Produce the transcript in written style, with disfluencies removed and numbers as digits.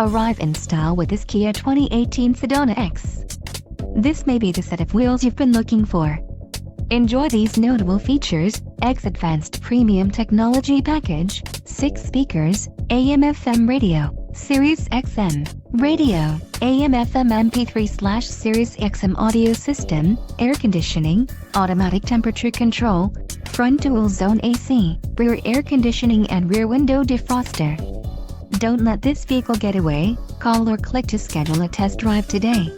Arrive in style with this Kia 2018 Sedona EX. This may be the set of wheels you've been looking for. Enjoy these notable features: EX Advanced Premium Technology Package, 6 speakers, AM/FM radio, Sirius XM radio, AM/FM MP3/Sirius XM audio system, air conditioning, automatic temperature control, front dual zone AC, rear air conditioning and rear window defroster. Don't let this vehicle get away. Call or click to schedule a test drive today.